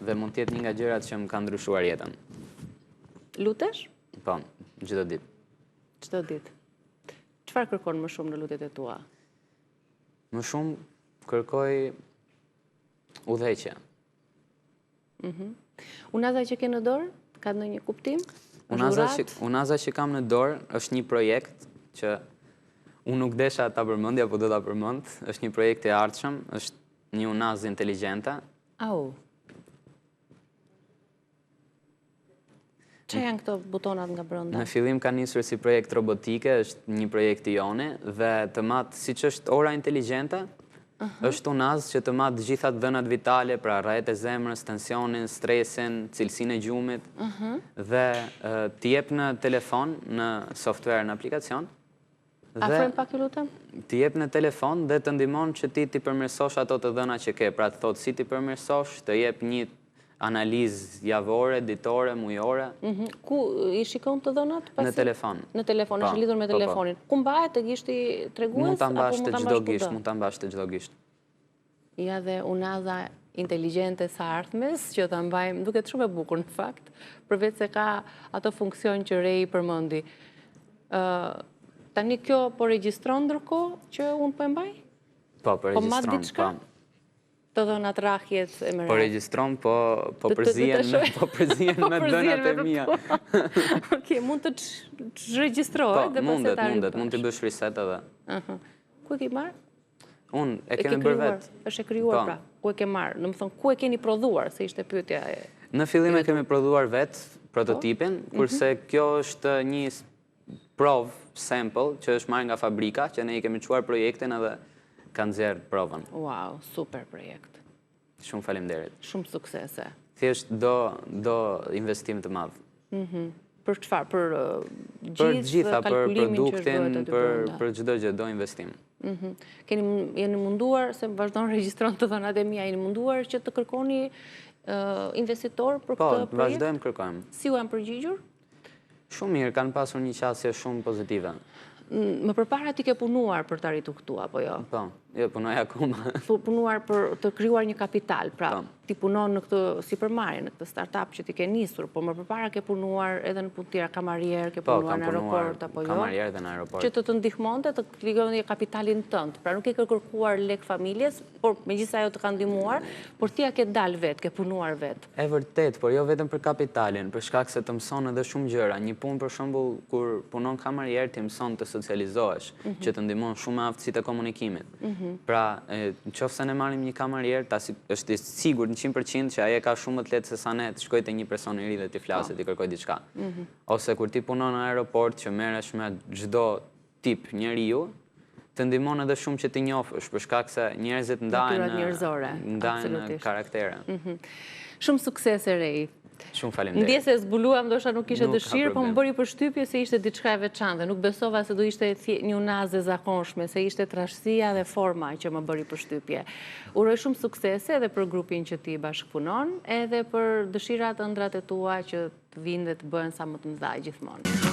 dhe mund të jetë një nga gjërat që më kanë ndryshuar jetën. Lutesh? Po, çdo ditë. Çdo ditë. Çfarë kërkon më shumë në lutjet e tua? Më shumë kërkoj udhëheqje. Unaza që ke në dorë, ka ndonjë kuptim? Unaza që kam në dorë është një projekt që unë nuk desha ta përmendja, po do ta përmend. Është një projekt i ardhshëm, është një unazë inteligjente. Au. Që janë këto butonat nga brenda? Në fillim ka nisur si projekt robotike, është një projekt i jone, dhe të matë, siç është ora inteligjente, është unazë që të matë gjitha dhënat vitale, pra rrjet e zemrës, tensionin, stresin, cilësinë e gjumit, dhe t'i jep në telefon, në software, në aplikacion. Afrojmë pak ju lutem? T'i jep në telefon dhe të ndihmon që ti t'i përmirësosh ato të dhëna që ke, pra të thotë si t'i përmirësosh, të jep një analizë javore, ditore, mujore. Ku i shikon të dhënat? Në telefon. Në telefon, është lidhur me telefonin. Ku mbahet të gishti tregues? Mund ta mbash të çdo gisht, mund ta mbash të çdo gisht. Ja dhe unaza inteligjente së ardhmes, që ta mbajmë, duket shumë e bukur në fakt, përveç se ka ato funksion që Rej përmendi. Tani kjo po regjistron ndërkohë që unë po e mbaj? Po regjistron, të dhënat rrahjet e mërat. Po regjistron, po përzihen me dhënat e mia. Okej, mund të regjistrohet dhe pastaj ta mundet, mund të bësh reset edhe. Ku e ke marrë? Unë e kemi bërë vetë. Është e krijuar pra. Ku e ke marrë? Domethënë ku e keni prodhuar, se ishte pyetja e. Në fillim e kemi prodhuar vetë prototipin, kurse kjo është një provë, sample, që është marrë nga fabrika, që ne i kemi çuar projektin edhe kanë nxjerrë provën. Wow, super projekt. Shumë faleminderit. Shumë suksese. Thjesht do investim të madh. Për çfarë? Për gjitha, për produktin, për çdo gjë, do investim. Jeni munduar, se vazhdon regjistron të dhënat e mia, jeni munduar që të kërkoni investitor për këtë projekt? Po, vazhdojmë kërkojmë. Si u janë përgjigjur? Shumë mirë, kanë pasur një qasje shumë pozitive. Më përpara ti ke punuar për të arritur këtu, apo jo? Po, jo, punoj akoma. Punuar për të krijuar një kapital, pra ti punon në këtë sipërmarrje, në këtë startup që ti ke nisur, po më përpara ke punuar edhe në punë tjera, kamarier, ke punuar në aeroport, apo jo? Kamarier dhe në aeroport. Që të ndihmonte të krijonte kapitalin tënd. Pra nuk e ke kërkuar lek familjes, por megjithëse ajo të ka ndihmuar, por ti ja ke dalë vetë, ke punuar vetë. E vërtet, por jo vetëm për kapitalin, për shkak se të mëson edhe shumë gjëra. Një punë për shembull kur punon kamarier ti mëson të socializohesh, që të ndihmon shumë aftësitë e komunikimit. Pra, nëse ne marrim një kamarier, është i sigurt 100% që ai ka shumë më të lehtë se sa ne të shkojë te një person i ri dhe t'i flasë, t'i kërkojë diçka. Ose kur ti punon në aeroport që merresh me çdo tip njeriu, të ndihmon edhe shumë që ti njohësh, për shkak se njerëzit ndajnë karaktere. Shumë suksese Rej. Shumë faleminderit. Ndjes se zbuluam, ndoshta nuk kishe dëshirë, po më bëri përshtypje se ishte diçka e veçantë. Nuk besova se do ishte një unazë e zakonshme, se ishte trashësia dhe forma që më bëri përshtypje. Uroj shumë suksese edhe për grupin që ti bashkëpunon, edhe për dëshirat ëndrat e tua që të vinë dhe të bëhen sa më të mëdha gjithmonë.